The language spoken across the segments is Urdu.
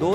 2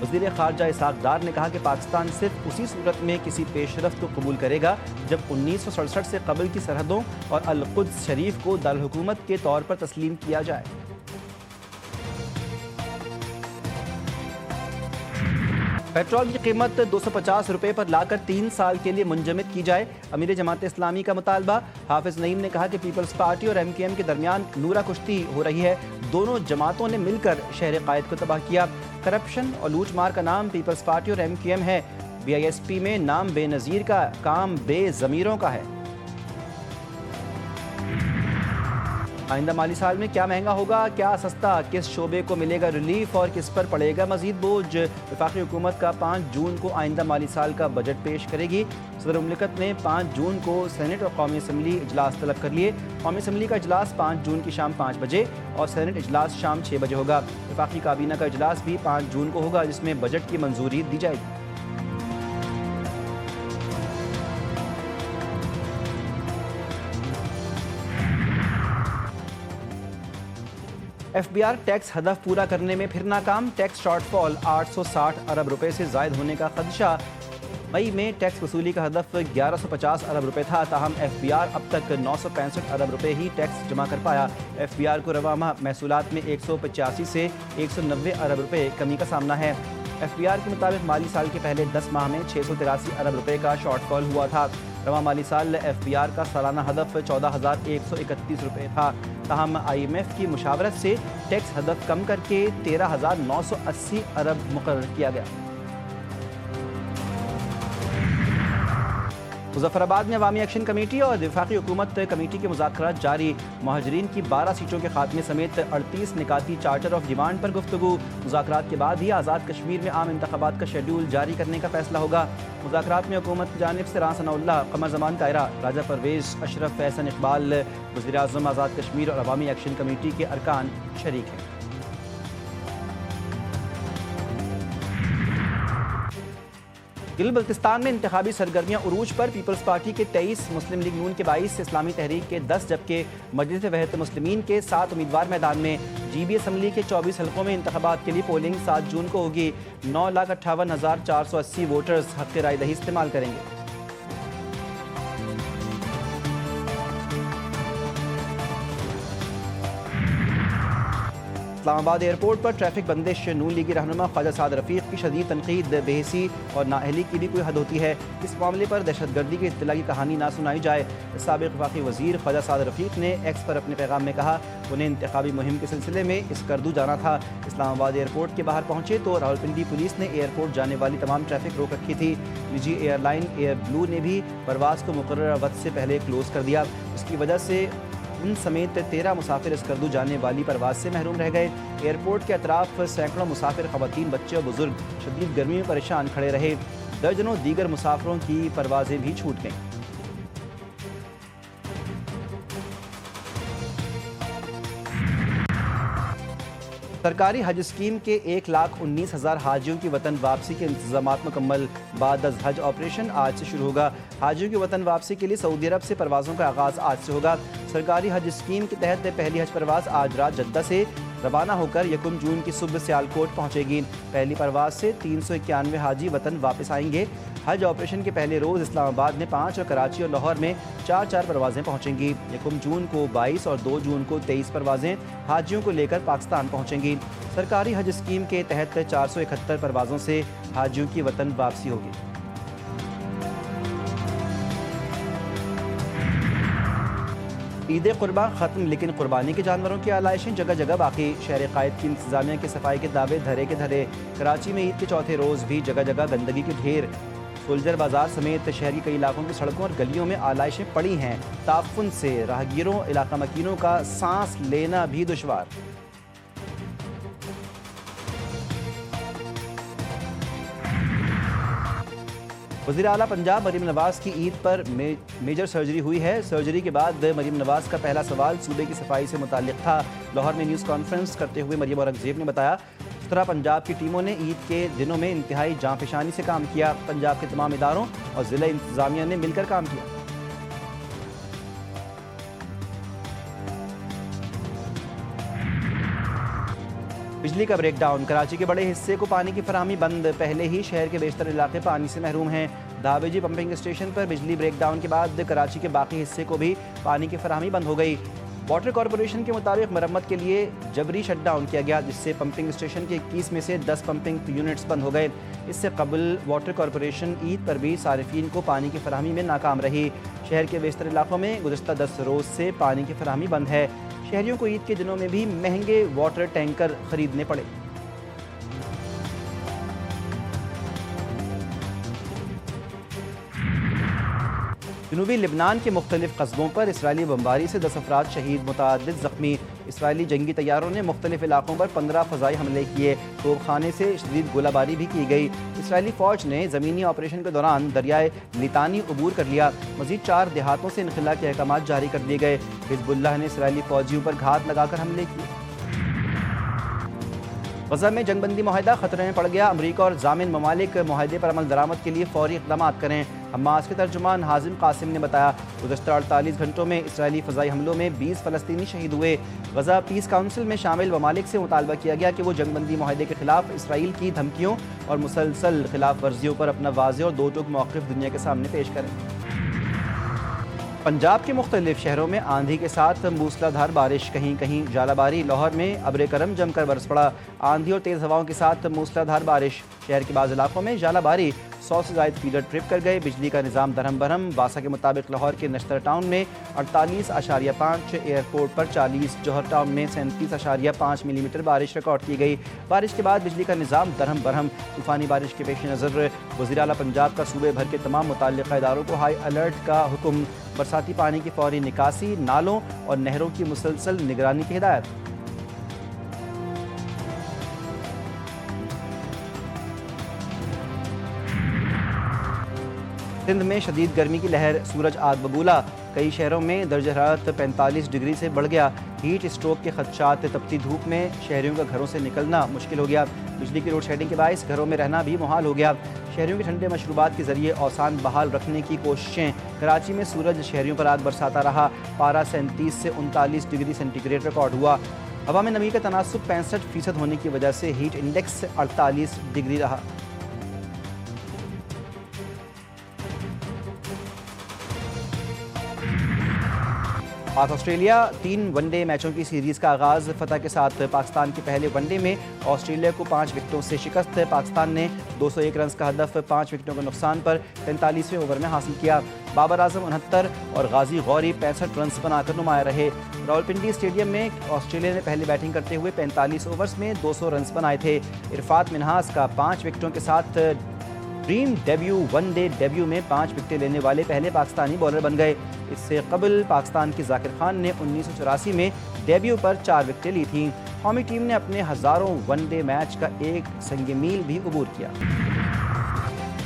وزیر خارجہ اسحاق ڈار نے کہا کہ پاکستان صرف اسی صورت میں کسی پیش رفت کو قبول کرے گا جب 1967 سے قبل کی سرحدوں اور القدس شریف کو دارالحکومت کے طور پر تسلیم کیا جائے۔ پیٹرول کی قیمت 250 روپے پر لا کر 3 سال کے لیے منجمد کی جائے، امیر جماعت اسلامی کا مطالبہ۔ حافظ نعیم نے کہا کہ پیپلز پارٹی اور ایم کیو ایم کے درمیان نورہ کشتی ہو رہی ہے، دونوں جماعتوں نے مل کر شہر قائد کو تباہ کیا۔ کرپشن اور لوٹ مار کا نام پیپلز پارٹی اور ایم کیو ایم ہے، بی آئی ایس پی میں نام بے نظیر کا، کام بے ضمیروں کا ہے۔ آئندہ مالی سال میں کیا مہنگا ہوگا، کیا سستا، کس شعبے کو ملے گا ریلیف اور کس پر پڑے گا مزید بوجھ؟ وفاقی حکومت کا 5 جون کو آئندہ مالی سال کا بجٹ پیش کرے گی۔ صدر مملکت نے 5 جون کو سینٹ اور قومی اسمبلی اجلاس طلب کر لیے۔ قومی اسمبلی کا اجلاس 5 جون کی شام 5 بجے اور سینٹ اجلاس شام 6 بجے ہوگا۔ وفاقی کابینہ کا اجلاس بھی 5 جون کو ہوگا جس میں بجٹ کی منظوری دی جائے گی۔ ایف بی آر ٹیکس ہدف پورا کرنے میں پھر ناکام، ٹیکس شارٹ فال 860 ارب روپے سے زائد ہونے کا خدشہ۔ مئی میں ٹیکس وصولی کا ہدف 1150 ارب روپے تھا، تاہم ایف بی آر اب تک 965 ارب روپے ہی ٹیکس جمع کر پایا۔ ایف بی آر کو رواں ماہ محصولات میں 185 سے 190 ارب روپے کمی کا سامنا ہے۔ ایف بی آر کے مطابق مالی سال کے پہلے 10 ماہ میں 683 ارب روپے کا شارٹ فال ہوا تھا۔ رواں مالی سال ایف بی آر کا سالانہ ہدف 14,131 روپے تھا، تاہم آئی ایم ایف کی مشاورت سے ٹیکس ہدف کم کر کے 13,980 ارب مقرر کیا گیا۔ مظفر آباد میں عوامی ایکشن کمیٹی اور وفاقی حکومت کمیٹی کے مذاکرات جاری، مہاجرین کی 12 سیٹوں کے خاتمے سمیت 38 نکاتی چارٹر آف ڈیمانڈ پر گفتگو۔ مذاکرات کے بعد ہی آزاد کشمیر میں عام انتخابات کا شیڈول جاری کرنے کا فیصلہ ہوگا۔ مذاکرات میں حکومت کی جانب سے رانا ثناء اللہ، قمر زمان طاہرہ، راجہ پرویز، اشرف احسن اقبال، وزیر اعظم آزاد کشمیر اور عوامی ایکشن کمیٹی کے ارکان شریک ہیں۔ گلگت بلتستان میں انتخابی سرگرمیاں عروج پر، پیپلز پارٹی کے 23، مسلم لیگ نون کے 22، اسلامی تحریک کے 10 جبکہ مجلس وحدت مسلمین کے 7 امیدوار میدان میں۔ جی بی اسمبلی کے 24 حلقوں میں انتخابات کے لیے پولنگ 7 جون کو ہوگی۔ 9,58,480 ووٹرز حق رائے دہی استعمال کریں گے۔ اسلام آباد ایئرپورٹ پر ٹریفک بندش، نون لیگی رہنما خواجہ سعد رفیق کی شدید تنقید، بے حسی اور نااہلی کی بھی کوئی حد ہوتی ہے، اس معاملے پر دہشت گردی کی اطلاع کی کہانی نہ سنائی جائے۔ سابق وفاقی وزیر خواجہ سعد رفیق نے ایکس پر اپنے پیغام میں کہا انہیں انتخابی مہم کے سلسلے میں اسکردو جانا تھا، اسلام آباد ایئرپورٹ کے باہر پہنچے تو راولپنڈی پولیس نے ایئرپورٹ جانے والی تمام ٹریفک روک رکھی تھی۔ نجی ایئر لائن ایئر بلو نے بھی پرواز کو مقررہ وقت سے پہلے کلوز کر دیا، اس کی وجہ سے ان سمیت 13 مسافر اسکردو جانے والی پرواز سے محروم رہ گئے۔ ایئرپورٹ کے اطراف سینکڑوں مسافر، خواتین، بچے اور بزرگ شدید گرمی میں پریشان کھڑے رہے، درجنوں دیگر مسافروں کی پروازیں بھی چھوٹ گئیں۔ سرکاری حج اسکیم کے 1,19,000 حاجیوں کی وطن واپسی کے انتظامات مکمل، بعد از حج آپریشن آج سے شروع ہوگا۔ حاجیوں کی وطن واپسی کے لیے سعودی عرب سے پروازوں کا آغاز آج سے ہوگا۔ سرکاری حج اسکیم کے تحت پہلی حج پرواز آج رات جدہ سے روانہ ہو کر 1 جون کی صبح سیالکوٹ پہنچے گی۔ پہلی پرواز سے 391 حاجی وطن واپس آئیں گے۔ حج آپریشن کے پہلے روز اسلام آباد میں 5 اور کراچی اور لاہور میں 4 پروازیں پہنچیں گی۔ 1 جون کو 22 اور 2 جون کو 23 پروازیں حاجیوں کو لے کر پاکستان پہنچیں گی۔ سرکاری حج اسکیم کے تحت 471 پروازوں سے حاجیوں کی وطن واپسی ہوگی۔ عید قرباں ختم، لیکن قربانی کے جانوروں کی آلائشیں جگہ جگہ باقی، شہر قائد کی انتظامیہ کے صفائی کے دعوے دھرے کے دھرے۔ کراچی میں عید کے چوتھے روز بھی جگہ جگہ گندگی کے ڈھیر، سولجر بازار سمیت شہر کی کئی علاقوں کی سڑکوں اور گلیوں میں آلائشیں پڑی ہیں، تعفن سے راہگیروں علاقہ مکینوں کا سانس لینا بھی دشوار۔ وزیر اعلیٰ پنجاب مریم نواز کی عید پر میجر سرجری ہوئی ہے۔ سرجری کے بعد مریم نواز کا پہلا سوال صوبے کی صفائی سے متعلق تھا۔ لاہور میں نیوز کانفرنس کرتے ہوئے مریم اورنگزیب نے بتایا اس طرح پنجاب کی ٹیموں نے عید کے دنوں میں انتہائی جاں فشانی سے کام کیا، پنجاب کے تمام اداروں اور ضلع انتظامیہ نے مل کر کام کیا۔ بجلی کا بریک ڈاؤن، کراچی کے بڑے حصے کو پانی کی فراہمی بند، پہلے ہی شہر کے بیشتر علاقے پانی سے محروم ہیں۔ دھابیجی پمپنگ اسٹیشن پر بجلی بریک ڈاؤن کے بعد کراچی کے باقی حصے کو بھی پانی کی فراہمی بند ہو گئی۔ واٹر کارپوریشن کے مطابق مرمت کے لیے جبری شٹ ڈاؤن کیا گیا، جس سے پمپنگ اسٹیشن کے 21 میں سے 10 پمپنگ یونٹس بند ہو گئے۔ اس سے قبل واٹر کارپوریشن عید پر بھی صارفین کو پانی کی فراہمی میں ناکام رہی۔ شہر کے بیشتر علاقوں میں گزشتہ 10 روز سے پانی کی فراہمی بند ہے۔ شہریوں کو عید کے دنوں میں بھی مہنگے واٹر ٹینکر خریدنے پڑے۔ جنوبی لبنان کے مختلف قصبوں پر اسرائیلی بمباری سے 10 افراد شہید، متعدد زخمی۔ اسرائیلی جنگی طیاروں نے مختلف علاقوں پر 15 فضائی حملے کیے، توپ خانے سے شدید گولہ باری بھی کی گئی۔ اسرائیلی فوج نے زمینی آپریشن کے دوران دریائے لیتانی عبور کر لیا۔ مزید 4 دیہاتوں سے انخلاء کے احکامات جاری کر دیے گئے۔ حزب اللہ نے اسرائیلی فوجیوں پر گھات لگا کر حملے کیے۔ غزہ میں جنگ بندی معاہدہ خطرے میں پڑ گیا، امریکہ اور ضامن ممالک معاہدے پر عمل درآمد کے لیے فوری اقدامات کریں۔ حماس کے ترجمان حازم قاسم نے بتایا، گزشتہ 48 گھنٹوں میں اسرائیلی فضائی حملوں میں 20 فلسطینی شہید ہوئے۔ غزہ پیس کاؤنسل میں شامل ممالک سے مطالبہ کیا گیا کہ وہ جنگ بندی معاہدے کے خلاف اسرائیل کی دھمکیوں اور مسلسل خلاف ورزیوں پر اپنا واضح اور دو ٹوک موقف دنیا کے سامنے پیش کریں۔ پنجاب کے مختلف شہروں میں آندھی کے ساتھ موسلا دھار بارش، کہیں کہیں ژالہ باری۔ لاہور میں ابر کرم جم کر برس پڑا، آندھی اور تیز ہواؤں کے ساتھ موسلا دھار بارش۔ شہر کے بعض علاقوں میں ژالہ باری، 100 سے زائد فیڈر ٹرپ کر گئے۔ بجلی کا نظام درہم برہم۔ واسا کے مطابق لاہور کے نشتر ٹاؤن میں 48.5، ایئرپورٹ پر 40، جوہر ٹاؤن میں 37.5 ملی میٹر بارش ریکارڈ کی گئی۔ بارش کے بعد بجلی کا نظام درہم برہم۔ طوفانی بارش کے پیش نظر وزیر اعلیٰ پنجاب کا صوبے بھر کے تمام متعلقہ اداروں کو ہائی الرٹ کا حکم، برساتی پانی کی فوری نکاسی، نالوں اور نہروں کی مسلسل نگرانی کی ہدایت۔ سندھ میں شدید گرمی کی لہر، سورج آگ ببولا، کئی شہروں میں درجہ حرارت 45 ڈگری سے بڑھ گیا۔ ہیٹ اسٹروک کے خدشات، تپتی دھوپ میں شہریوں کا گھروں سے نکلنا مشکل ہو گیا۔ بجلی کی لوڈ شیڈنگ کے باعث گھروں میں رہنا بھی محال ہو گیا۔ شہریوں کے ٹھنڈے مشروبات کے ذریعے اوسان بحال رکھنے کی کوششیں۔ کراچی میں سورج شہریوں پر آگ برساتا رہا، پارہ 37 سے 39 ڈگری سینٹی گریڈ ریکارڈ ہوا۔ ہوا میں نمی کا تناسب 65% ہونے کی وجہ سے ہیٹ انڈیکس 48 ڈگری رہا۔ پاک آسٹریلیا 3 ون ڈے میچوں کی سیریز کا آغاز فتح کے ساتھ۔ پاکستان کے پہلے ون ڈے میں آسٹریلیا کو 5 وکٹوں سے شکست۔ پاکستان نے 201 رنز کا ہدف 5 وکٹوں کے نقصان پر 45ویں اوور میں حاصل کیا۔ بابر اعظم 69 اور غازی غوری 65 رنز بنا کر نمایاں رہے۔ راولپنڈی اسٹیڈیم میں آسٹریلیا نے پہلے بیٹنگ کرتے ہوئے 45 اوورز میں 200 رنز بنائے تھے۔ عرفات منہاس کا 5 وکٹوں کے ساتھ dream debut, one day debut میں 5 وکٹیں لینے والے پہلے پاکستانی بالر بن گئے۔ اس سے قبل پاکستان کے ذاکر خان نے 1984 میں ڈیبیو پر 4 وکٹیں لی تھیں۔ قومی ٹیم نے اپنے ہزاروں ون ڈے میچ کا ایک سنگ میل بھی عبور کیا۔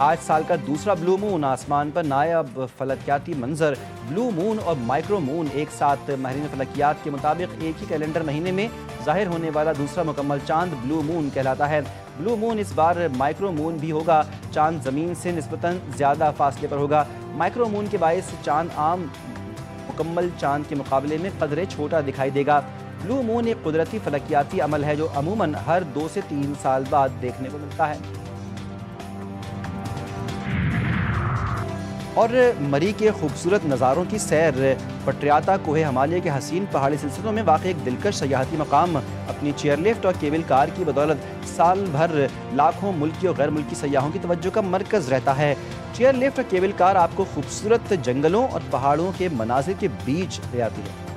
آج سال کا دوسرا بلو مون، آسمان پر نایاب فلکیاتی منظر۔ بلو مون اور مائکرو مون ایک ساتھ، ماہرین فلکیات کے مطابق ایک ہی کیلنڈر مہینے میں ظاہر ہونے والا دوسرا مکمل چاند بلو مون کہلاتا ہے۔ بلو مون اس بار مائکرو مون بھی ہوگا، چاند زمین سے نسبتاً زیادہ فاصلے پر ہوگا۔ مائکرو مون کے باعث چاند عام مکمل چاند کے مقابلے میں قدرے چھوٹا دکھائی دے گا۔ بلو مون ایک قدرتی فلکیاتی عمل ہے جو عموماً ہر 2 سے 3 سال بعد دیکھنے کو ملتا ہے۔ اور مری کے خوبصورت نظاروں کی سیر، پٹریاتا کوہ ہمالیہ کے حسین پہاڑی سلسلوں میں واقع ایک دلکش سیاحتی مقام اپنی چیئر لفٹ اور کیبل کار کی بدولت سال بھر لاکھوں ملکی اور غیر ملکی سیاحوں کی توجہ کا مرکز رہتا ہے۔ چیئر لفٹ اور کیبل کار آپ کو خوبصورت جنگلوں اور پہاڑوں کے مناظر کے بیچ لے آتی ہے۔